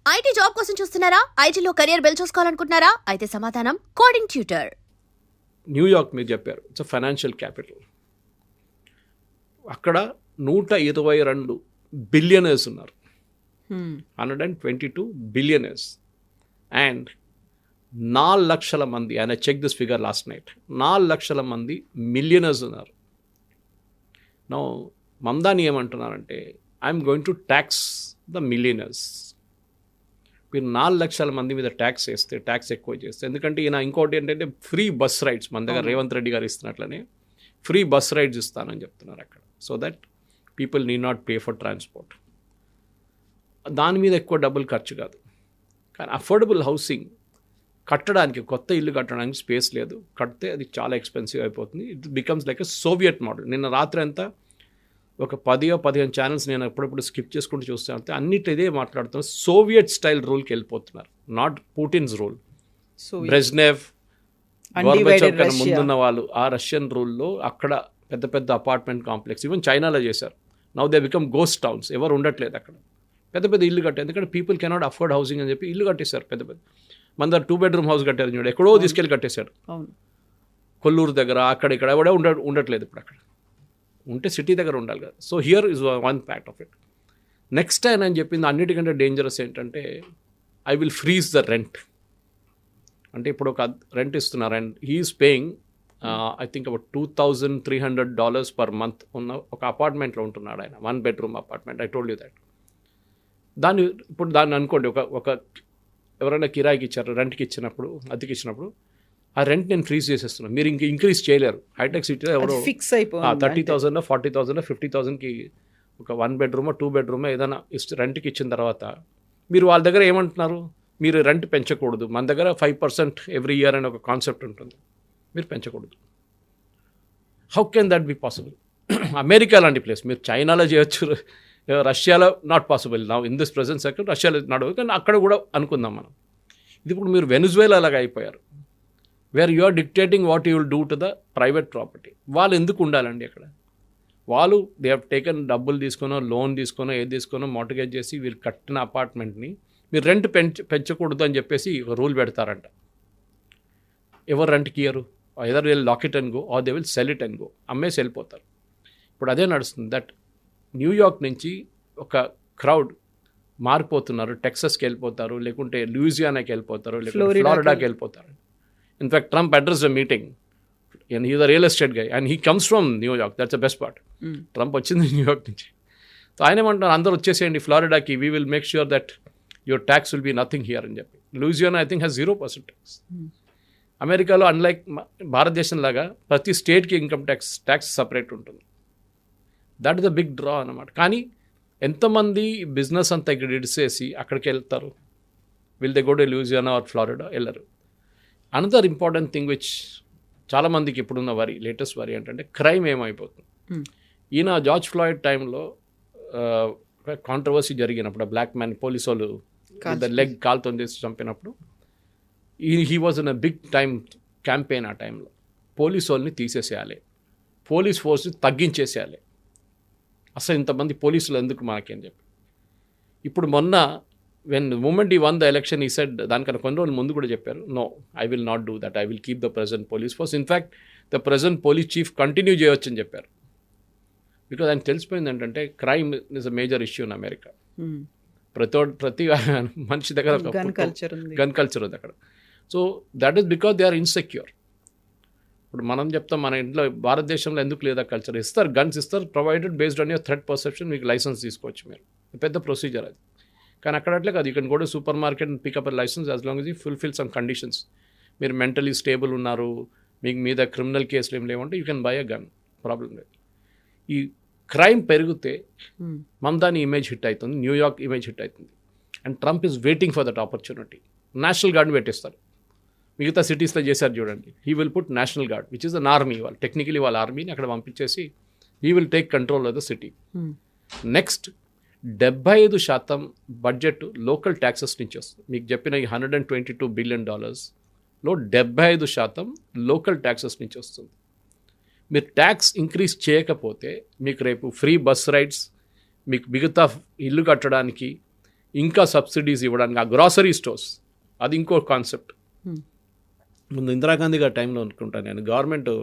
IT job కోసం చూస్తున్నారా? ఐటీలో కెరియర్ బిల్డ్ చూసుకోవాలనుకుంటున్నారా? అయితే సమాధానం కోడింగ్ ట్యూటర్. న్యూయార్క్ మీరు చెప్పారు, ఇట్స్ ఫైనాన్షియల్ క్యాపిటల్. అక్కడ 122 బిలియనర్స్ ఉన్నారు. 122 బిలియనర్స్ అండ్ 4 లక్షల మంది, ఆయన check this figure last night, 4 లక్షల మంది మిలియనర్స్ ఉన్నారు. నో మమ్దాని ఏమంటున్నారంటే I'm going to tax the millionaires. మీరు 4 లక్షల మంది మీద ట్యాక్స్ వేస్తే, ట్యాక్స్ ఎక్కువ చేస్తే, ఎందుకంటే ఈయన ఇంకోటి ఏంటంటే ఫ్రీ బస్ రైడ్స్ మన దగ్గర రేవంత్ రెడ్డి గారు ఇస్తున్నట్లనే ఫ్రీ బస్ రైడ్స్ ఇస్తానని చెప్తున్నారు అక్కడ, so that people need not pay for transport. దాని మీద ఎక్కువ డబ్బులు ఖర్చు కాదు. కానీ అఫోర్డబుల్ హౌసింగ్ కట్టడానికి, కొత్త ఇల్లు కట్టడానికి స్పేస్ లేదు, కడితే అది చాలా ఎక్స్పెన్సివ్ అయిపోతుంది. It becomes like a Soviet model. నిన్న రాత్రి అంతా ఒక 10-15 ఛానల్స్ నేను ఎప్పుడప్పుడు స్కిప్ చేసుకుంటూ చూస్తాను, అంతే అన్నిటి ఇదే మాట్లాడుతున్నారు. సోవియట్ స్టైల్ రూల్కి వెళ్ళిపోతున్నారు, నాట్ పుటిన్స్ రూల్. బ్రెజ్నెవ్, గోర్బచోవ్ కన్నా ముందున్న వాళ్ళు ఆ రష్యన్ రూల్లో అక్కడ పెద్ద పెద్ద అపార్ట్మెంట్ కాంప్లెక్స్ ఈవెన్ చైనాలో చేశారు. Now they become ghost towns. ఎవరు ఉండట్లేదు అక్కడ. పెద్ద పెద్ద ఇల్లు కట్టారు, ఎందుకంటే పీపుల్ కెనాట్ అఫోర్డ్ హౌసింగ్ అని చెప్పి ఇల్లు కట్టేశారు. పెద్ద పెద్ద మన దగ్గర 2 బెడ్రూమ్ హౌస్ కట్టారు చూడు, ఎక్కడో తీసుకెళ్ళి కట్టేశాడు. కొల్లూరు దగ్గర అక్కడ ఇక్కడ ఎవడో ఉండట్లేదు ఇప్పుడు. అక్కడ ఉంటే సిటీ దగ్గర ఉండాలి కదా. So here is one part of it. Next ఆయన అని చెప్పింది అన్నిటికంటే డేంజరస్ ఏంటంటే I will freeze the rent. అంటే ఇప్పుడు ఒక రెంట్ ఇస్తున్నారు and he is paying I think about $2,300 per month ఉన్న ఒక అపార్ట్మెంట్లో ఉంటున్నాడు ఆయన, 1 bedroom apartment. I told you that. దాన్ని అనుకోండి, ఒక ఎవరైనా కిరాయికి ఇచ్చారు, రెంట్కి ఇచ్చినప్పుడు, అద్దెకి ఇచ్చినప్పుడు ఆ రెంట్ నేను ఫ్రీజ్ చేసేస్తున్నాను, మీరు ఇంక ఇంక్రీజ్ చేయలేరు. హైటెక్ సిటీలో ఎవరో ఫిక్స్ అయిపోయింది 30,000, 40,000, 50,000కి ఒక 1 బెడ్రూమో 2 బెడ్రూమో ఏదైనా రెంట్కి ఇచ్చిన తర్వాత మీరు వాళ్ళ దగ్గర ఏమంటున్నారు, మీరు రెంట్ పెంచకూడదు, మన దగ్గర 5% ఎవ్రీ ఇయర్ అని ఒక కాన్సెప్ట్ ఉంటుంది, మీరు పెంచకూడదు. How can that be possible? America లాంటి ప్లేస్, మీరు చైనాలో చేయొచ్చు, రష్యాలో నాట్ పాసిబుల్. నా ఇన్ దిస్ ప్రెజెంట్ సెకండ్ రష్యాలో నడవదు, కానీ అక్కడ కూడా అనుకుందాం మనం. ఇది ఇప్పుడు మీరు వెనిజువేలా లాగా అయిపోయారు, where you are dictating what you will do to the private property. వాళ్ళు ఎందుకు ఉండాలండి అక్కడ? వాళ్ళు దే హ్యావ్ టేకన్ డబ్బులు తీసుకునో, లోన్ తీసుకునో, ఏది తీసుకునో మోర్టగేజ్ చేసి వీళ్ళు కట్టిన అపార్ట్మెంట్ని మీరు రెంట్ పెంచకూడదు అని చెప్పేసి ఒక రూల్ పెడతారంట. ఎవరు రెంట్కి ఇయ్యరు? Either will lock it and go or they will sell it and go, అమ్మేసి వెళ్ళిపోతారు. ఇప్పుడు అదే నడుస్తుంది. దట్ న్యూయార్క్ నుంచి ఒక క్రౌడ్ మారిపోతున్నారు, టెక్సస్కి వెళ్ళిపోతారు, లేకుంటే లూయిజియానాకి వెళ్ళిపోతారు, లేకుంటే ఫ్లోరిడాకి వెళ్ళిపోతారు. In fact Trump address the meeting and he's a real estate guy and he comes from New York. That's the best part. Trump వచ్చింది న్యూయార్క్ నుంచి. సో ఆయన ఏమంటున్నారు, అందరూ వచ్చేసేయండి ఫ్లోరిడాకి, we will make sure that your tax will be nothing here అని చెప్పి. Louisiana I think has 0% tax. అమెరికాలో అన్లైక్ భారతదేశం లాగా ప్రతి స్టేట్కి ఇన్కమ్ ట్యాక్స్ సపరేట్ ఉంటుంది. That is the big draw అన్నమాట. కానీ ఎంతమంది బిజినెస్ అంతా ఇక్కడ ఇడిసేసి అక్కడికి వెళ్తారు? Will they go to Louisiana or Florida? వెళ్ళరు. అనదర్ ఇంపార్టెంట్ థింగ్ విచ్ చాలామందికి ఇప్పుడున్న లేటెస్ట్ వరి ఏంటంటే క్రైమ్ ఏమైపోతుంది. ఈయన జార్జ్ ఫ్లాయిడ్ టైంలో కాంట్రవర్సీ జరిగినప్పుడు, బ్లాక్ మ్యాన్ పోలీసు వాళ్ళు లెగ్ కాల్తో చేసి చంపినప్పుడు he was in a big time campaign. ఆ టైంలో పోలీసు వాళ్ళని తీసేసేయాలి, పోలీస్ ఫోర్స్ని తగ్గించేసేయాలి, అసలు ఇంతమంది పోలీసులు ఎందుకు మనకి అని చెప్పి. ఇప్పుడు మొన్న when the moment he won the election, he said, దానికన్నా కొన్ని రోజులు ముందు కూడా చెప్పారు, no I will not do that, I will keep the present police force. In fact the present police chief continue చేయవచ్చు అని చెప్పారు. బికాజ్ ఆయన తెలిసిపోయింది ఏంటంటే crime is a major issue in America. ప్రతి మనిషి దగ్గర గన్ కల్చర్ ఉంది అక్కడ. So that is because they are insecure. ఇప్పుడు మనం చెప్తాం మన ఇంట్లో భారతదేశంలో ఎందుకు లేదా కల్చర్, ఇస్తారు, గన్స్ ఇస్తారు, provided based on your threat perception, మీకు లైసెన్స్ తీసుకోవచ్చు మీరు, పెద్ద ప్రొసీజర్ అది. కానీ అక్కడ అట్లే కాదు, you can go to supermarket and pick up a license as long as you fulfill some conditions. మీరు మెంటలీ స్టేబుల్ ఉన్నారు, మీకు మీద క్రిమినల్ కేసులు ఏం లేవంటే you can buy a gun, problem లేదు. ఈ క్రైమ్ పెరిగితే మమ్దాని ఇమేజ్ హిట్ అవుతుంది, న్యూయార్క్ ఇమేజ్ హిట్ అవుతుంది. And Trump is waiting for that opportunity. National గార్డ్ని పెట్టేస్తారు, మిగతా సిటీస్లో చేశారు చూడండి. He will put national guard which is an army. వాళ్ళు టెక్నికలీ వాళ్ళ ఆర్మీని అక్కడ పంపించేసి he will take control of the city. Next 75% budget local taxes నుంచి వస్తుంది. మీకు చెప్పిన ఈ $122 బిలియన్ లో 75% లోకల్ ట్యాక్సెస్ నుంచి వస్తుంది. మీరు ట్యాక్స్ ఇంక్రీజ్ చేయకపోతే మీకు రేపు ఫ్రీ బస్ రైడ్స్, మీకు మిగతా ఇల్లు కట్టడానికి ఇంకా సబ్సిడీస్ ఇవ్వడానికి ఆ గ్రాసరీ స్టోర్స్, అది ఇంకో కాన్సెప్ట్. ముందు ఇందిరాగాంధీ గారి టైంలో అనుకుంటాను నేను,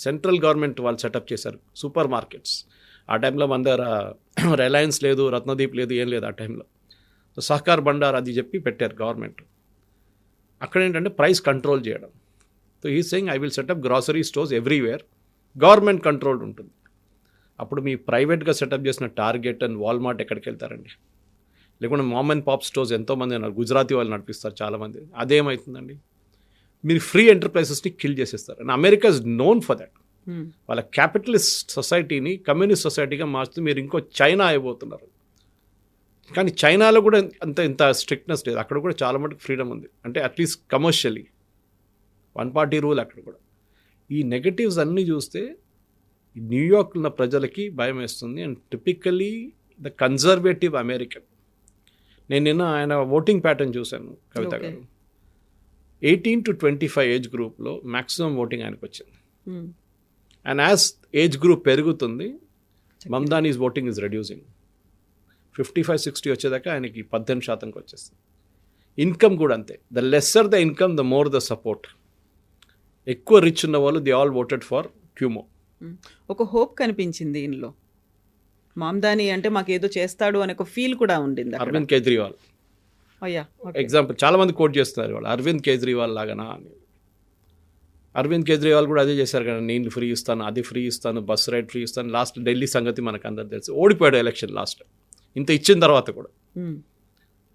సెంట్రల్ గవర్నమెంట్ వాళ్ళు సెటప్ చేశారు సూపర్ మార్కెట్స్. ఆ టైంలో మన దగ్గర రిలయన్స్ లేదు, రత్నదీప్ లేదు, ఏం లేదు ఆ టైంలో. సో సహకార్ బండార్ అది చెప్పి పెట్టారు గవర్నమెంట్. అక్కడ ఏంటంటే ప్రైస్ కంట్రోల్ చేయడం. సో ఈ saying I will setup grocery stores everywhere, government control ఉంటుంది. అప్పుడు మీ ప్రైవేట్గా సెటప్ చేసిన టార్గెట్ అండ్ వాల్మార్ట్ ఎక్కడికి వెళ్తారండి? లేకుంటే మామ్ అండ్ పాప్ స్టోర్స్ ఎంతోమంది ఉన్నారు, గుజరాతీ వాళ్ళు నడిపిస్తారు చాలామంది. అదేమవుతుందండి? మీరు ఫ్రీ ఎంటర్ప్రైజెస్ని కిల్ చేసేస్తారు. And America is known for that. వాళ్ళ క్యాపిటలిస్ట్ సొసైటీని కమ్యూనిస్ట్ సొసైటీగా మార్చుతూ మీరు ఇంకో చైనా అయిపోతున్నారు. కానీ చైనాలో కూడా ఇంత స్ట్రిక్ట్నెస్ లేదు. అక్కడ కూడా చాలా మటుకు ఫ్రీడమ్ ఉంది, అంటే at least commercially. One party rule అక్కడ కూడా. ఈ నెగటివ్స్ అన్నీ చూస్తే న్యూయార్క్ ఉన్న ప్రజలకి భయం వేస్తుంది. And typically the conservative American. నేను నిన్న ఆయన ఓటింగ్ ప్యాటర్న్ చూశాను, కవిత గారు. 18 to 25 ఏజ్ గ్రూప్లో మ్యాక్సిమం ఓటింగ్ ఆయనకు వచ్చింది. అండ్ యాజ్ ఏజ్ గ్రూప్ పెరుగుతుంది, మమ్దానీస్ ఓటింగ్ ఈజ్ రెడ్యూసింగ్. 55-60 వచ్చేదాకా ఆయనకి 18% వచ్చేస్తుంది. ఇన్కమ్ కూడా అంతే. The lesser the income, the more the support. ఎక్కువ రిచ్ ఉన్న వాళ్ళు they all voted for Cuomo. ఒక హోప్ కనిపించింది ఇందులో. మమ్దానీ అంటే మాకు ఏదో చేస్తాడు అనే ఒక ఫీల్ కూడా ఉండింది. అరవింద్ కేజ్రీవాల్ ఎగ్జాంపుల్ చాలా మంది కోట్ చేస్తున్నారు వాళ్ళు, అరవింద్ కేజ్రీవాల్ లాగానా అని. అరవింద్ కేజ్రీవాల్ కూడా అదే చేశారు కదా, నేను ఫ్రీ ఇస్తాను, అది ఫ్రీ ఇస్తాను, బస్ రైడ్ ఫ్రీ ఇస్తాను. లాస్ట్ ఢిల్లీ సంగతి మనకు అందరు తెలుసు, ఓడిపోయాడు ఎలక్షన్ లాస్ట్. ఇంత ఇచ్చిన తర్వాత కూడా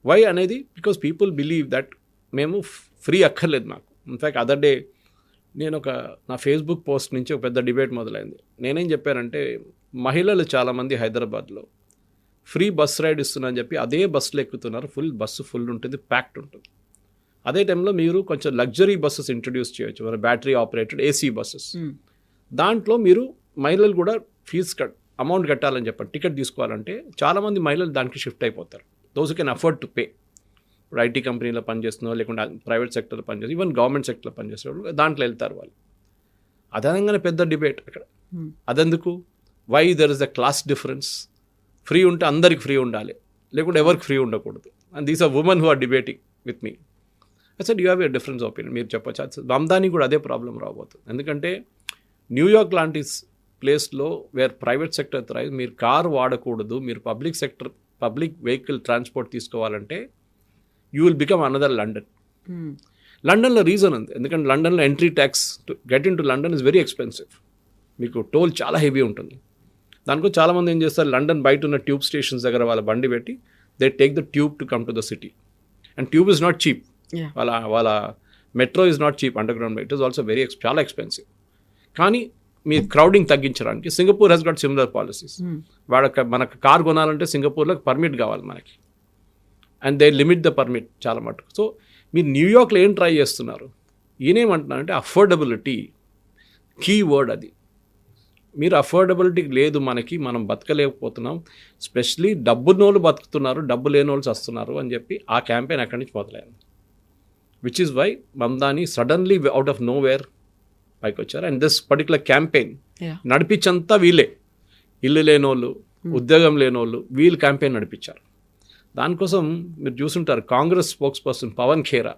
వై అనేది, బికాస్ పీపుల్ బిలీవ్ దట్ మేము ఫ్రీ అక్కర్లేదు మాకు. ఇన్ఫ్యాక్ట్ అదర్ డే నేను నా ఫేస్బుక్ పోస్ట్ నుంచి ఒక పెద్ద డిబేట్ మొదలైంది. నేనేం చెప్పానంటే, మహిళలు చాలామంది హైదరాబాద్లో ఫ్రీ బస్ రైడ్ ఇస్తున్నా అని చెప్పి అదే బస్సులో ఎక్కుతున్నారు. బస్సు ఫుల్ ఉంటుంది, ప్యాక్డ్ ఉంటుంది. అదే టైంలో మీరు కొంచెం లగ్జరీ బస్సెస్ ఇంట్రడ్యూస్ చేయొచ్చు, మన బ్యాటరీ ఆపరేటెడ్ ఏసీ బస్సెస్. దాంట్లో మీరు మహిళలు కూడా అమౌంట్ కట్టాలని చెప్పండి, టికెట్ తీసుకోవాలంటే చాలామంది మహిళలు దానికి షిఫ్ట్ అయిపోతారు. Those can afford to pay. ఇప్పుడు ఐటీ కంపెనీలో పనిచేస్తున్నారు, లేకుంటే ప్రైవేట్ సెక్టర్లో పనిచేస్తారు, ఈవెన్ గవర్నమెంట్ సెక్టర్లో పనిచేసేవాళ్ళు దాంట్లో వెళ్తారు వాళ్ళు. అదనంగానే పెద్ద డిబేట్ అక్కడ. అదెందుకు? Why there is the class difference? Free ఉంటే అందరికి ఫ్రీ ఉండాలి, లేకుంటే ఎవరికి ఫ్రీ ఉండకూడదు. And these are women who are debating with me. అసలు you have a difference opinion. మీరు చెప్పచ్చు, మమ్దానీ కూడా అదే ప్రాబ్లం రాబోతుంది. ఎందుకంటే న్యూయార్క్ లాంటి ప్లేస్లో వేర్ ప్రైవేట్ సెక్టర్ థ్రైవ్, మీరు కారు వాడకూడదు, మీరు పబ్లిక్ వెహికల్ ట్రాన్స్పోర్ట్ తీసుకోవాలంటే you will become another London. లండన్లో రీజన్ ఉంది, ఎందుకంటే లండన్లో entry tax to get in to London is very expensive. మీకు టోల్ చాలా హెవీ ఉంటుంది. దానికో చాలామంది ఏం చేస్తారు, లండన్ బయట ఉన్న ట్యూబ్ స్టేషన్స్ దగ్గర వాళ్ళ బండి పెట్టి they take the tube to come to the city. And tube is not cheap. వాళ్ళ metro is not cheap, underground it is also చాలా ఎక్స్పెన్సివ్. కానీ మీ క్రౌడింగ్ తగ్గించడానికి Singapore has got similar policies. మనకు కార్ కొనాలంటే సింగపూర్లో permit కావాలి మనకి, and they limit the permit చాలా మటుకు. సో మీరు న్యూయార్క్లో ఏం ట్రై చేస్తున్నారు? ఈయనేమంటున్నారంటే అఫోర్డబిలిటీ కీ వర్డ్. అది మీరు అఫోర్డబిలిటీ లేదు మనకి, మనం బతకలేకపోతున్నాం, స్పెషలీ డబ్బున్నోళ్ళు బతుకుతున్నారు, డబ్బు లేని వాళ్ళు వస్తున్నారు అని చెప్పి ఆ క్యాంపెయిన్ అక్కడి నుంచి మొదలైంది. Which is why Mamdani suddenly out of nowhere పైకి వచ్చారు. అండ్ దిస్ పర్టికులర్ క్యాంపెయిన్ నడిపించంతా వీళ్ళే, ఇల్లు లేనోళ్ళు, ఉద్యోగం లేనోళ్ళు, వీళ్ళు క్యాంపెయిన్ నడిపించారు. దానికోసం మీరు చూసుంటారు, కాంగ్రెస్ స్పోక్స్ పర్సన్ పవన్ ఖేరా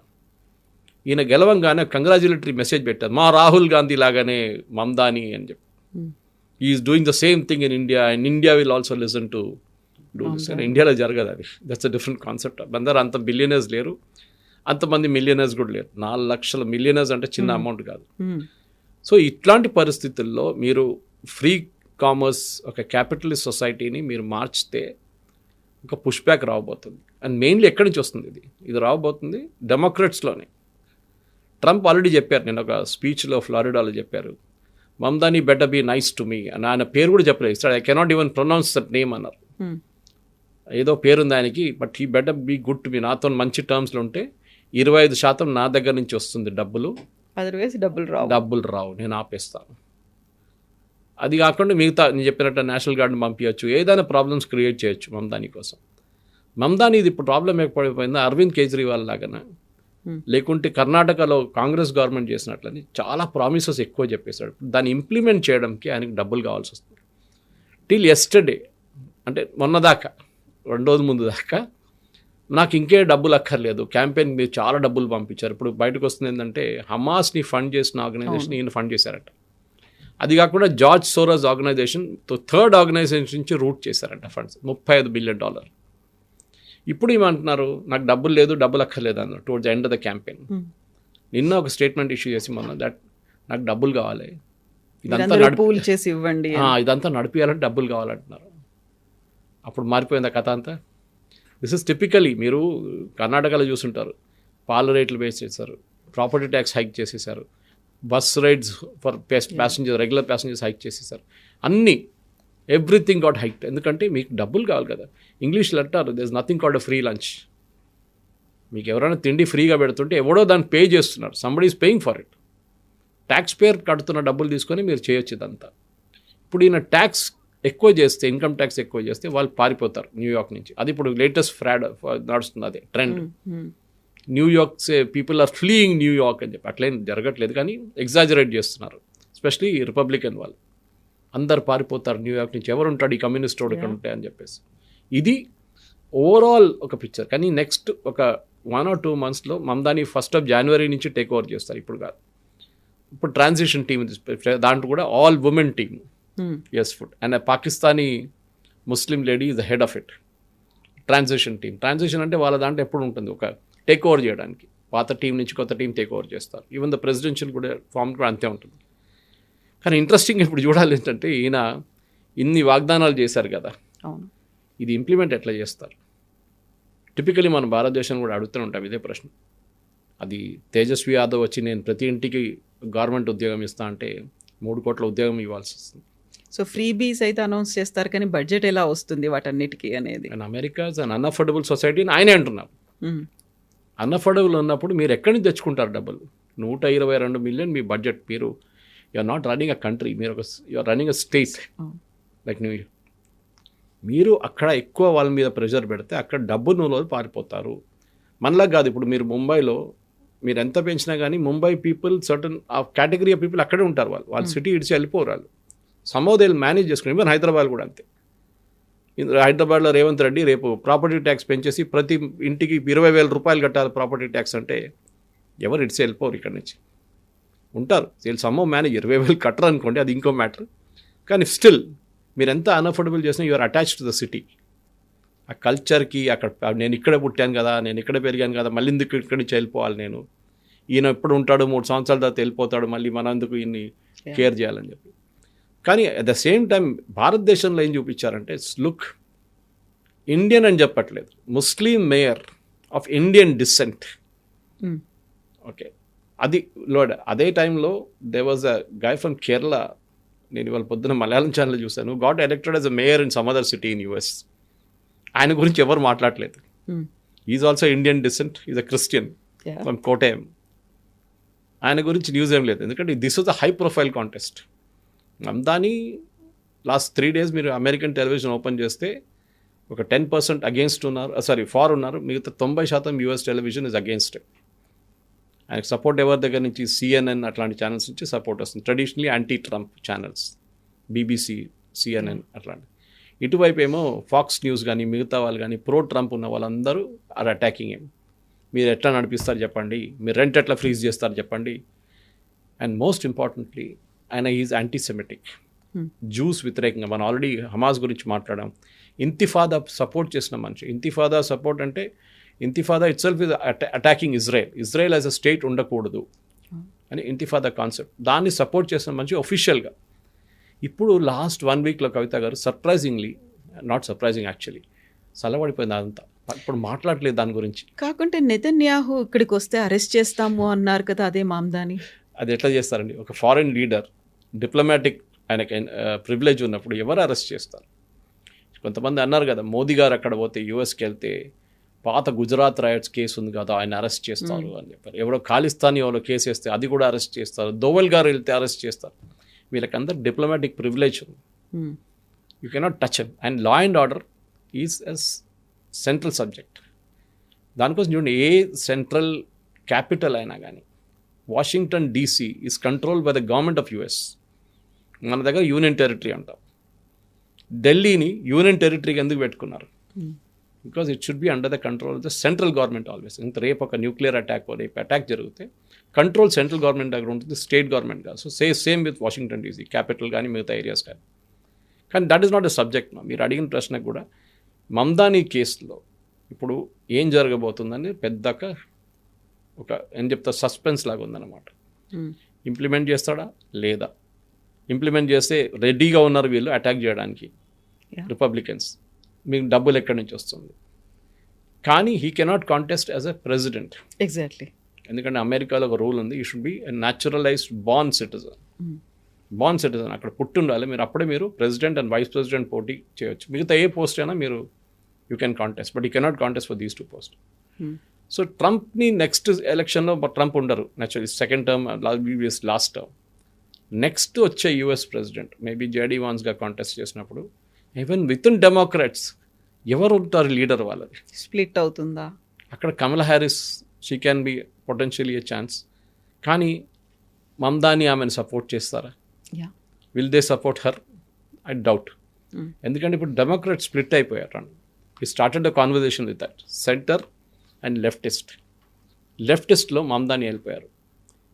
ఈయన గెలవంగానే కంగ్రాచులేటరీ మెసేజ్ పెట్టారు, మా రాహుల్ గాంధీ లాగానే మమ్దానీ అని చెప్పి. Is doing the same thing in India and India will also listen to do this. ఇండియాలో జరగదు అది. That's a different concept. అందరూ అంత బిలియనర్స్ లేరు, అంతమంది మిలియనర్స్ కూడా లేరు. 4 లక్షల మిలియనర్స్ అంటే చిన్న అమౌంట్ కాదు. సో ఇట్లాంటి పరిస్థితుల్లో మీరు ఫ్రీ కామర్స్, ఒక క్యాపిటలిస్ట్ సొసైటీని మీరు మార్చితే ఒక పుష్ బ్యాక్ రాబోతుంది. అండ్ మెయిన్లీ ఎక్కడి నుంచి వస్తుంది ఇది రాబోతుంది? డెమోక్రాట్స్లోనే. ట్రంప్ ఆల్రెడీ చెప్పారు, నేను ఒక స్పీచ్లో ఫ్లారిడాలో చెప్పారు, Mamdani better be nice to me అని. ఆయన పేరు కూడా చెప్పలేదు, I cannot even pronounce that name అన్నారు. ఏదో పేరుంది ఆయనకి, but he better be good to me. నాతో మంచి టర్మ్స్లో ఉంటే 25% నా దగ్గర నుంచి వస్తుంది డబ్బులు, అదర్వైజ్ డబ్బులు రావు, నేను ఆపేస్తాను. అది కాకుండా మిగతా నేను చెప్పినట్టు నేషనల్ గార్డ్ని పంపించవచ్చు, ఏదైనా ప్రాబ్లమ్స్ క్రియేట్ చేయొచ్చు మమ్దానీ కోసం. మమ్దానీ ఇది ఇప్పుడు ప్రాబ్లం ఏర్పడిపోయిందా అరవింద్ కేజ్రీవాల్ లాగానే, లేకుంటే కర్ణాటకలో కాంగ్రెస్ గవర్నమెంట్ చేసినట్లని చాలా ప్రామిసెస్ ఎక్కువ చెప్పేశాడు. దాన్ని ఇంప్లిమెంట్ చేయడానికి ఆయనకి డబ్బులు కావాల్సి వస్తుంది. టిల్ ఎస్టర్డే, అంటే మొన్నదాకా 2 రోజుల ముందు దాకా నాకు ఇంకే డబ్బులు అక్కర్లేదు, క్యాంపెయిన్ మీరు చాలా డబ్బులు పంపించారు. ఇప్పుడు బయటకు వస్తుంది ఏంటంటే హమాస్ని ఫండ్ చేసిన ఆర్గనైజేషన్ ఈయన ఫండ్ చేశారట. అది కాకుండా George Soros organization third organization నుంచి రూట్ చేశారంట ఫండ్స్, $35 బిలియన్. ఇప్పుడు ఏమంటున్నారు, నాకు డబ్బులు లేదు, డబ్బులు అక్కర్లేదు అన్నారు towards the end of the campaign. నిన్న ఒక స్టేట్మెంట్ ఇష్యూ చేసి మొన్న దట్ నాకు డబ్బులు కావాలి, ఇదంతా నడిపియాలంటే డబ్బులు కావాలంటున్నారు. అప్పుడు మారిపోయింది ఆ కథ అంతా. దిస్ ఇస్ టిపికలీ మీరు కర్ణాటకలో చూసుంటారు, పాల రేట్లు వేసి చేశారు, ప్రాపర్టీ ట్యాక్స్ హైక్ చేసేసారు, bus rides for passenger regular passengers hike చేసేసారు, అన్నీ ఎవ్రీథింగ్ గాట్ హైక్. ఎందుకంటే మీకు డబ్బులు కావాలి కదా. ఇంగ్లీష్లో అంటారు there is nothing called a free lunch. మీకు ఎవరైనా తిండి ఫ్రీగా పెడుతుంటే ఎవడో దాన్ని పే చేస్తున్నారు, somebody is paying for it. Taxpayer కడుతున్న డబ్బులు తీసుకొని మీరు చేయొచ్చు ఇదంతా. ఇప్పుడు ఈయన ట్యాక్స్ ఎక్కువ చేస్తే, ఇన్కమ్ ట్యాక్స్ ఎక్కువ చేస్తే వాళ్ళు పారిపోతారు న్యూయార్క్ నుంచి. అది ఇప్పుడు లేటెస్ట్ ఫ్రాడ్ నడుస్తుంది, అదే trend. New York people are fleeing New York అని చెప్పి అట్లేం జరగట్లేదు, కానీ ఎగ్జాజరేట్ చేస్తున్నారు, ఎస్పెషలీ రిపబ్లికన్ వాళ్ళు. అందరు పారిపోతారు న్యూయార్క్ నుంచి, ఎవరు ఉంటాడు ఈ కమ్యూనిస్ట్ వాడు ఇక్కడ ఉంటాయి అని చెప్పేసి. ఇది ఓవరాల్ ఒక పిక్చర్. కానీ నెక్స్ట్ ఒక 1 or 2 monthsలో మమ్దాని 1st of January నుంచి టేక్ ఓవర్ చేస్తారు. ఇప్పుడు కాదు, ఇప్పుడు ట్రాన్సిషన్ టీమ్, దాంట్లో కూడా ఆల్ ఉమెన్ టీమ్, ఎస్ ఫుడ్ and Pakistani Muslim lady is the head of it. Transition team, transition అంటే వాళ్ళ దాంట్లో ఎప్పుడు ఉంటుంది, ఒక టేక్ ఓవర్ చేయడానికి పాత టీం నుంచి కొత్త టీం టేక్ ఓవర్ చేస్తారు. ఈవెన్ ద ప్రెసిడెన్షియల్ కూడా ఫామ్ కూడా అంతే ఉంటుంది. కానీ ఇంట్రెస్టింగ్ ఇప్పుడు చూడాలి ఏంటంటే, ఈయన ఇన్ని వాగ్దానాలు చేశారు కదా, ఇది ఇంప్లిమెంట్ ఎట్లా చేస్తారు? టిపికలీ మన భారతదేశం కూడా అడుగుతూనే ఉంటాం ఇదే ప్రశ్న. అది తేజస్వి యాదవ్ వచ్చి నేను ప్రతి ఇంటికి గవర్నమెంట్ ఉద్యోగం ఇస్తా అంటే 3 కోట్ల ఉద్యోగం ఇవ్వాల్సి వస్తుంది. సో ఫ్రీ బీస్ అయితే అనౌన్స్ చేస్తారు, కానీ బడ్జెట్ ఎలా వస్తుంది వాటన్నిటికీ అనేది? అండ్ అమెరికా అన్ అన్అఫోర్డబుల్ సొసైటీ అని ఆయనే అంటున్నారు. అన్అఫోర్డబుల్ ఉన్నప్పుడు మీరు ఎక్కడి నుంచి తెచ్చుకుంటారు డబ్బులు? 122 మిలియన్ మీ బడ్జెట్. మీరు you are not running a country, మీరు you are running a state like New York. మీరు అక్కడ ఎక్కువ వాళ్ళ మీద ప్రెషర్ పెడితే అక్కడ డబ్బు నూనెలో పారిపోతారు. మనలా కాదు, ఇప్పుడు మీరు ముంబైలో మీరు ఎంత పెంచినా కానీ ముంబై పీపుల్ సర్టన్ ఆ కేటగిరీ ఆఫ్ పీపుల్ అక్కడే ఉంటారు. వాళ్ళు సిటీ ఇడిచి వెళ్ళిపోరు. వాళ్ళు సమ్హౌ దే విల్ మేనేజ్ చేసుకుని. ఈవెన్ హైదరాబాద్ కూడా అంతే. హైదరాబాద్లో రేవంత్ రెడ్డి రేపు ప్రాపర్టీ ట్యాక్స్ పెంచేసి ప్రతి ఇంటికి 20,000 రూపాయలు కట్టాలి ప్రాపర్టీ ట్యాక్స్ అంటే ఎవరు ఇడిచి వెళ్ళిపోరు ఇక్కడ నుంచి, ఉంటారు. వీళ్ళు సమ్హౌ మేనేజ్. 20,000 కట్టరు అనుకోండి, అది ఇంకో మ్యాటర్. కానీ స్టిల్ మీరు ఎంత అన్అఫోర్డబుల్ చేసినా you're attached to the city. ఆ కల్చర్కి అక్కడ నేను ఇక్కడే పుట్టాను కదా, నేను ఇక్కడే పెరిగాను కదా, మళ్ళీ ఎందుకు ఇక్కడి నుంచి వెళ్ళిపోవాలి నేను? ఈయన ఎప్పుడు ఉంటాడు, 3 సంవత్సరాల తర్వాత వెళ్ళిపోతాడు, మళ్ళీ మన ఎందుకు ఈయన్ని కేర్ చేయాలని చెప్పి. కానీ అట్ ద సేమ్ టైం భారతదేశంలో ఏం చూపించారంటే, లుక్ ఇండియన్ అని చెప్పట్లేదు, Muslim mayor of Indian descent. Okay, అది లోడ్. అదే టైంలో there was a guy from Kerala, నేను ఇవాళ పొద్దున మలయాళం ఛానల్ చూశాను, got elected as a mayor in some other city in US. ఆయన గురించి ఎవరు మాట్లాడలేదు. Is also Indian descent, is a Christian from Kottayam. ఆయన గురించి న్యూస్ ఏం లేదు, ఎందుకంటే this was a high profile contest. Mamdani last 3 days మీరు అమెరికన్ టెలివిజన్ ఓపెన్ చేస్తే ఒక 10% అగేన్స్ట్ ఉన్నారు, ఫార్ ఉన్నారు, మిగతా 90% యూఎస్ టెలివిజన్ ఇస్ అగేన్స్ట్. ఆయనకు సపోర్ట్ ఎవరి దగ్గర నుంచి? CNN అట్లాంటి ఛానల్స్ నుంచి సపోర్ట్ వస్తుంది. Traditionally anti Trump channels, BBC, CNN అట్లాంటి. ఇటువైపు ఏమో ఫాక్స్ న్యూస్ కానీ మిగతా వాళ్ళు కానీ ప్రో ట్రంప్ ఉన్న వాళ్ళందరూ ఆర్ అటాకింగ్ ఏం. మీరు ఎట్లా నడిపిస్తారు చెప్పండి, మీరు రెంట్ ఎట్లా ఫ్రీజ్ చేస్తారు చెప్పండి. అండ్ మోస్ట్ ఇంపార్టెంట్లీ ఆయన ఈజ్ యాంటీసెమిటిక్, జూస్ వ్యతిరేకంగా. మనం ఆల్రెడీ హమాస్ గురించి మాట్లాడాం. ఇంతిఫాదా సపోర్ట్ చేసిన మనిషి. ఇంతిఫాదా సపోర్ట్ అంటే ఇంతిఫాదా itself is attacking Israel as a state ఉండకూడదు అని ఇంతిఫాదా కాన్సెప్ట్. దాన్ని సపోర్ట్ చేసిన మనిషి ఒఫిషియల్గా. ఇప్పుడు లాస్ట్ 1 weekలో కవిత గారు సర్ప్రైజింగ్లీ, నాట్ సర్ప్రైజింగ్ యాక్చువల్లీ, చల్లబడిపోయింది అదంతా. ఇప్పుడు మాట్లాడలేదు దాని గురించి. కాకుంటే నెతన్యాహు ఇక్కడికి వస్తే అరెస్ట్ చేస్తాము అన్నారు కదా, అదే మామ్దాని. అది ఎట్లా చేస్తారండి? ఒక ఫారిన్ లీడర్, డిప్లొమాటిక్ ఆయనకి ప్రివిలేజ్ ఉన్నప్పుడు ఎవరు అరెస్ట్ చేస్తారు? కొంతమంది అన్నారు కదా, మోదీ గారు అక్కడ పోతే యూఎస్కి వెళ్తే పాత గుజరాత్ రైట్స్ కేసు ఉంది కదా, ఆయన అరెస్ట్ చేస్తారు అని చెప్పారు. ఎవరో ఖాళిస్తానీ ఎవరో కేసు వేస్తే అది కూడా అరెస్ట్ చేస్తారు. దోవల్ గారు వెళ్తే అరెస్ట్ చేస్తారు. వీళ్ళకందరూ డిప్లొమాటిక్ ప్రివిలేజ్ ఉంది. You cannot touch him. And law and order is is central subject. దానికోసం చూడండి, ఏ సెంట్రల్ క్యాపిటల్ అయినా కానీ, Washington DC is controlled by the government of US. మన దగ్గర యూనియన్ టెరిటరీ అంటాం. ఢిల్లీని యూనియన్ టెరిటరీకి ఎందుకు పెట్టుకున్నారు? Because it should be under the control of the central government always. ఇంత రేపు ఒక న్యూక్లియర్ అటాక్ రేపు అటాక్ జరిగితే కంట్రోల్ సెంట్రల్ గవర్నమెంట్ దగ్గర ఉంటుంది, స్టేట్ గవర్నమెంట్ కాదు. So same with Washington DC capital కానీ మిగతా ఏరియాస్ కానీ. కానీ that is not a subject. మీరు అడిగిన ప్రశ్నకు కూడా మమ్దానీ కేసులో ఇప్పుడు ఏం జరగబోతుందని పెద్దక ఒక ఏం చెప్తా సస్పెన్స్ లాగా ఉందన్నమాట. ఇంప్లిమెంట్ చేస్తాడా లేదా, ఇంప్లిమెంట్ చేస్తే రెడీగా ఉన్నారు వీళ్ళు అటాక్ చేయడానికి రిపబ్లికన్స్, మీకు డబ్బులు ఎక్కడి నుంచి వస్తుంది. కానీ he cannot contest as a president. Exactly. ఎందుకంటే అమెరికాలో ఒక రూల్ ఉంది, you should be a naturalised born citizen. Born citizen అక్కడ పుట్టుండాలి మీరు, అప్పుడే మీరు ప్రెసిడెంట్ అండ్ వైస్ ప్రెసిడెంట్ పోటీ చేయొచ్చు. మిగతా ఏ పోస్ట్ అయినా మీరు you can contest, but you cannot contest for these 2 post. So ట్రంప్ని నెక్స్ట్ ఎలక్షన్లో ట్రంప్ ఉండరు naturally, second term last term. Next వచ్చే యూఎస్ ప్రెసిడెంట్ మేబీ జేడీ వాన్స్గా కాంటెస్ట్ చేసినప్పుడు ఈవెన్ విత్ ఇన్ డెమోక్రాట్స్ ఎవరు ఉంటారు లీడర్ వాళ్ళది, స్ప్లిట్ అవుతుందా? అక్కడ Kamala Harris she can be potentially a chance. కానీ మమ్దాని ఆమెను సపోర్ట్ చేస్తారా? Will they support her? I doubt. ఎందుకంటే ఇప్పుడు డెమోక్రాట్ స్ప్లిట్ అయిపోయారు. ఈ started the conversation with that centre and లెఫ్టిస్ట్లో మమ్దాని వెళ్ళిపోయారు.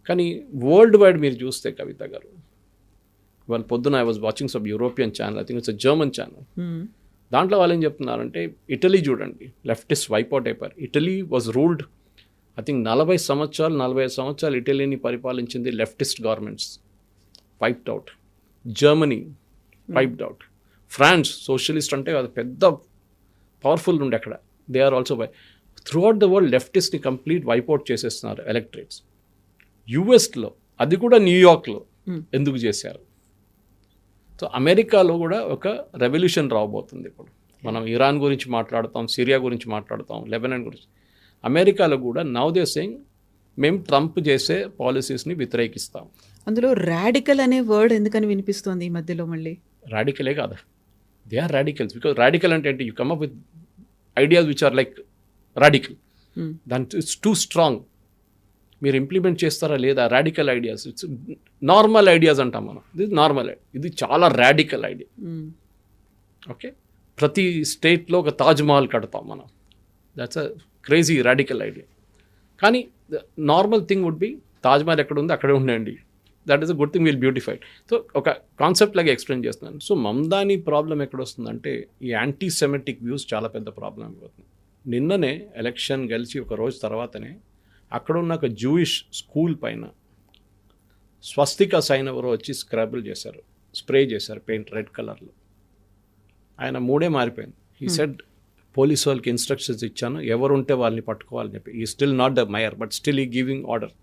కానీ వరల్డ్ వైడ్ మీరు చూస్తే కవిత గారు, వాళ్ళు పొద్దున I was watching some European channel, I think it's a German channel. దాంట్లో వాళ్ళు ఏం చెప్తున్నారంటే ఇటలీ చూడండి, లెఫ్టిస్ట్ వైప్అవుట్ అయిపోయారు. Italy was ruled I think 45 సంవత్సరాలు ఇటలీని పరిపాలించింది leftist governments, wiped out. Germany wiped out. France socialist అంటే అది పెద్ద పవర్ఫుల్ ఉండే అక్కడ, they are also throughout the world లెఫ్టిస్ట్ని కంప్లీట్ వైప్అవుట్ చేసేస్తున్నారు ఎలక్టరేట్స్. యుఎస్లో అది కూడా న్యూయార్క్లో ఎందుకు చేశారు? సో అమెరికాలో కూడా ఒక రెవల్యూషన్ రాబోతుంది. ఇప్పుడు మనం ఇరాన్ గురించి మాట్లాడతాం, సిరియా గురించి మాట్లాడతాం, లెబనాన్ గురించి. అమెరికాలో కూడా నౌ దే సేయింగ్ మేము ట్రంప్ చేసే పాలసీస్ని వ్యతిరేకిస్తాం. అందులో రాడికల్ అనే వర్డ్ ఎందుకని వినిపిస్తుంది ఈ మధ్యలో మళ్ళీ? రాడికలే కాదు, they are radicals. Because radical అంటే ఏంటి, you come up with ideas which are like radical. దాని ఇట్స్ టూ స్ట్రాంగ్. మీరు ఇంప్లిమెంట్ చేస్తారా లేదా radical ideas? It's normal ideas అంటాం మనం, ఇది నార్మల్, ఇది చాలా రాడికల్ ఐడియా. ఓకే, ప్రతి స్టేట్లో ఒక తాజ్మహల్ కడతాం మనం, that's a crazy radical idea. కానీ normal thing would be Taj Mahal ఎక్కడ ఉంది అక్కడే ఉండండి, that is a good thing, will beautified. So ఒక కాన్సెప్ట్ లాగా ఎక్స్ప్లెయిన్ చేస్తున్నాను. సో మమ్దాని ప్రాబ్లం ఎక్కడ వస్తుందంటే ఈ యాంటీ సెమెటిక్ వ్యూస్ చాలా పెద్ద ప్రాబ్లం అయిపోతుంది. నిన్ననే ఎలక్షన్ గెలిచి ఒక రోజు తర్వాతనే అక్కడున్న ఒక జూయిష్ స్కూల్ పైన స్వస్తిక సైన్ ఎవరో వచ్చి స్క్రాబుల్ చేశారు, స్ప్రే చేశారు పెయింట్ రెడ్ కలర్లో. ఆయన మూడే మారిపోయింది. హీ సెడ్ పోలీస్ వాళ్ళకి ఇన్స్ట్రక్షన్స్ ఇచ్చాను, ఎవరు ఉంటే వాళ్ళని పట్టుకోవాలని చెప్పి. ఈ still not the mayor but still ఈ గివింగ్ ఆర్డర్.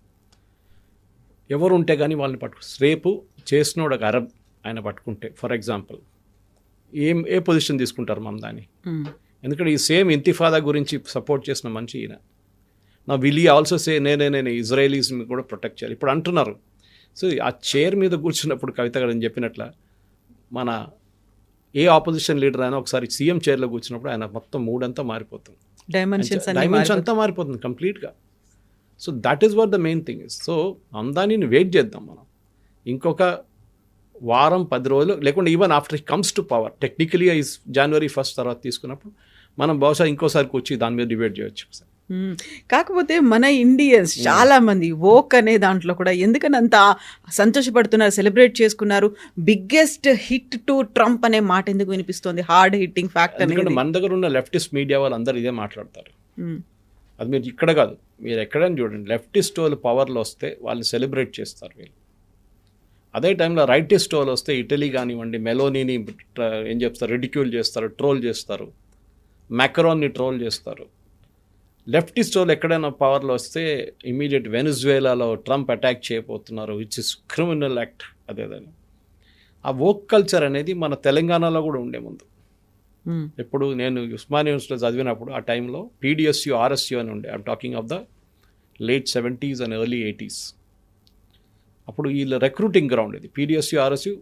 ఎవరు ఉంటే కానీ వాళ్ళని రేపు చేసినోడు ఒక అరబ్ ఆయన పట్టుకుంటే ఫర్ ఎగ్జాంపుల్ ఏ పొజిషన్ తీసుకుంటారు మమ్దాని? ఎందుకంటే ఈ సేమ్ ఇంతిఫాదా గురించి సపోర్ట్ చేసిన మనిషి ఈయన. నా విల్ ఆల్సో సే నేను ఇజ్రాయలీస్ని కూడా ప్రొటెక్ట్ చేయాలి ఇప్పుడు అంటున్నారు. సో ఆ చైర్ మీద కూర్చున్నప్పుడు కవిత గారు చెప్పినట్ల మన ఏ ఆపోజిషన్ లీడర్ అయినా ఒకసారి సీఎం చైర్లో కూర్చున్నప్పుడు ఆయన మొత్తం మూడంతా మారిపోతుంది, డైమెన్షన్ అంతా మారిపోతుంది కంప్లీట్గా. So that is what the main thing is. సో మమ్దానిని వెయిట్ చేద్దాం మనం ఇంకొక వారం 10 రోజులు, లేకుంటే even after comes to power technically January 1 తర్వాత తీసుకున్నప్పుడు మనం బహుశా ఇంకోసారి కూర్చి దాని మీద డిబేట్ చేయొచ్చు. కాకపోతే మన ఇండియన్స్ చాలా మంది వోక్ అనే దాంట్లో కూడా ఎందుకని అంత సంతోషపడుతున్నారు, సెలబ్రేట్ చేసుకున్నారు. బిగ్గెస్ట్ హిట్ టు ట్రంప్ అనే మాట ఎందుకు వినిపిస్తుంది? హార్డ్ హిట్టింగ్ ఫ్యాక్ట్ అనేది మన దగ్గర ఉన్న లెఫ్టిస్ట్ మీడియా వాళ్ళు అందరూ ఇదే మాట్లాడతారు. అది మీరు ఇక్కడ కాదు, మీరు ఎక్కడైనా చూడండి, లెఫ్టిస్ట్ వాళ్ళు పవర్లో వస్తే వాళ్ళని సెలబ్రేట్ చేస్తారు వీళ్ళు. అదే టైంలో రైటిస్ట్ వాళ్ళు వస్తే ఇటలీ కానివ్వండి, మెలోనీని ఏం చెప్తారు, రిడిక్యూల్ చేస్తారు, ట్రోల్ చేస్తారు, మ్యాక్రాన్ని ట్రోల్ చేస్తారు. లెఫ్టిస్ట్ వాళ్ళు ఎక్కడైనా పవర్లో వస్తే ఇమీడియట్ వెనిజువేలాలో ట్రంప్ అటాక్ చేయబోతున్నారు, విచ్ ఇస్ క్రిమినల్ యాక్ట్. అదేదని ఆ వోక్ కల్చర్ అనేది మన తెలంగాణలో కూడా ఉండే ముందు. ఇప్పుడు నేను ఉస్మానియా యూనివర్సిటీలో చదివినప్పుడు ఆ టైంలో PDSU RSU అని ఉండే. I'm talking of the late 70s and early 80s. అప్పుడు వీళ్ళ రిక్రూటింగ్ గ్రౌండ్ ఇది. PDSU RSU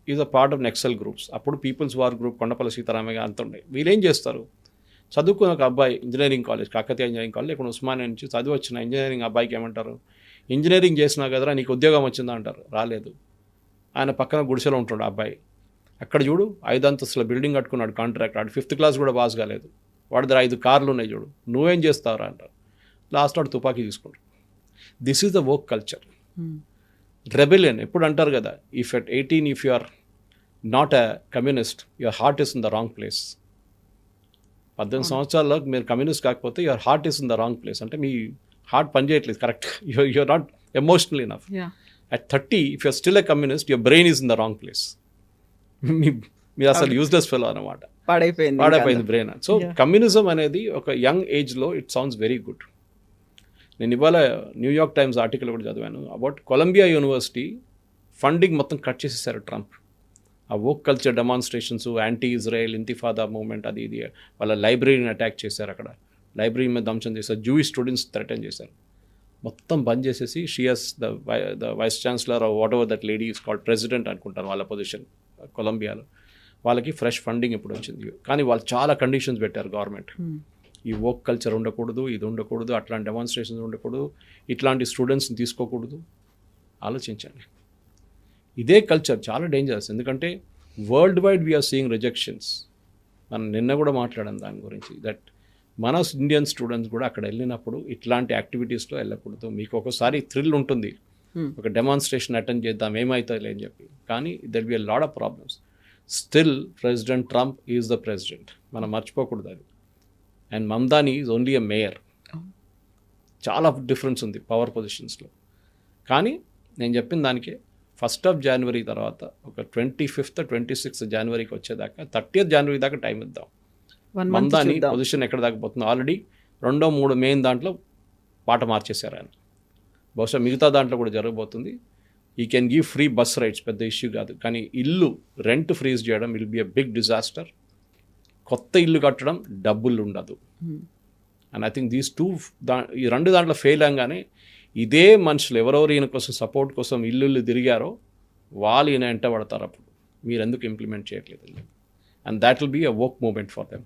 is a part of Naxal groups. అప్పుడు people's war group, Kondapalli Seetharamaiah అంత ఉండే. వీళ్ళేం చేస్తారు, చదువుకున్న ఒక అబ్బాయి engineering college, Kakatiya engineering college, ఇక్కడ ఉస్మానియా నుంచి చదివి వచ్చిన ఇంజనీరింగ్ అబ్బాయికి ఏమంటారు, ఇంజనీరింగ్ చేసినా కదరా నీకు ఉద్యోగం వచ్చిందా అంటారు. రాలేదు. ఆయన పక్కన గుడిసెలో ఉంటుండే అబ్బాయి. అక్కడ చూడు 5 అంతస్తుల బిల్డింగ్ కట్టుకున్నాడు కాంట్రాక్ట్, ఆడు 5th క్లాస్ కూడా పాస్ కాలేదు. వాడి దగ్గర 5 కార్లు ఉన్నాయి చూడు, నువ్వేం చేస్తావురా అంటారు. లాస్ట్ వాడు తుపాకీ తీసుకుంటారు. This is the work culture. Rebellion ఎప్పుడు అంటారు కదా, if at 18 if you are not a communist your heart is in the wrong place. 18 సంవత్సరాల్లో మీరు కమ్యూనిస్ట్ కాకపోతే your heart is in the wrong place, అంటే మీ హార్ట్ పనిచేయట్లేదు correct, you're not emotional enough. At 30 if you're still a communist your brain is in the wrong place. మీరు అసలు useless fellow అనమాట, పాడైపోయింది బ్రెయిన్. సో కమ్యూనిజం అనేది ఒక young ఏజ్లో ఇట్ సౌండ్స్ వెరీ గుడ్. నేను ఇవాళ న్యూయార్క్ టైమ్స్ ఆర్టికల్ కూడా చదివాను అబౌట్ కొలంబియా యూనివర్సిటీ ఫండింగ్ మొత్తం కట్ చేసేసారు ట్రంప్. ఆ woke culture demonstrations, anti Israel ఇంతిఫాదా మూవ్మెంట్, అది ఇది, వాళ్ళ లైబ్రరీని అటాక్ చేశారు, అక్కడ లైబ్రరీ మీద ధ్వంసం చేశారు, జూయిష్ స్టూడెంట్స్ థ్రెటన్ చేశారు. మొత్తం బంద్ చేసేసి she's the vice chancellor whatever that lady is called president అనుకుంటాను వాళ్ళ పొజిషన్ కొలంబియాలో, వాళ్ళకి ఫ్రెష్ ఫండింగ్ ఇప్పుడు వచ్చింది. కానీ వాళ్ళు చాలా కండిషన్స్ పెట్టారు గవర్నమెంట్. ఈ వోక్ కల్చర్ ఉండకూడదు, ఇది ఉండకూడదు, అట్లాంటి డెమాన్స్ట్రేషన్స్ ఉండకూడదు, ఇట్లాంటి స్టూడెంట్స్ని తీసుకోకూడదు. ఆలోచించండి, ఇదే కల్చర్ చాలా డేంజరస్. ఎందుకంటే world wide we're seeing rejections. మనం నిన్న కూడా మాట్లాడాం దాని గురించి, దట్ మన ఇండియన్ స్టూడెంట్స్ కూడా అక్కడ వెళ్ళినప్పుడు ఇట్లాంటి యాక్టివిటీస్లో వెళ్ళకూడదు. మీకు ఒకసారి థ్రిల్ ఉంటుంది, ఒక డెమాన్స్ట్రేషన్ అటెండ్ చేద్దాం ఏమవుతుంది అని చెప్పి, కానీ there be a lot of problems. Still president Trump is the president, మనం మర్చిపోకూడదు అది. And Mamdani is only a mayor. చాలా డిఫరెన్స్ ఉంది పవర్ పొజిషన్స్లో. కానీ నేను చెప్పిన దానికి 1st of January తర్వాత ఒక 25th 26th Januaryకి వచ్చేదాకా 30th January దాకా టైం ఇద్దాం. మమ్దాని పొజిషన్ ఎక్కడ దాకా పోతుందో, ఆల్రెడీ 2, 3 మెయిన్ దాంట్లో పాట మార్చేశారు ఆయన. బహుశా మిగతా దాంట్లో కూడా జరగబోతుంది. He can give free bus rides, పెద్ద ఇష్యూ కాదు. కానీ ఇల్లు రెంట్ ఫ్రీజ్ చేయడం will be a big disaster. కొత్త ఇల్లు కట్టడం డబ్బులు ఉండదు. అండ్ ఐ థింక్ ఈ 2 దాంట్లో ఫెయిల్ అవ్వగానే ఇదే మనుషులు ఎవరెవరు ఈయన కోసం సపోర్ట్ కోసం ఇల్లు తిరిగారో వాళ్ళు ఈయన వెంట పడతారు. అప్పుడు మీరు ఎందుకు ఇంప్లిమెంట్ చేయట్లేదు, and that will be a work moment for them.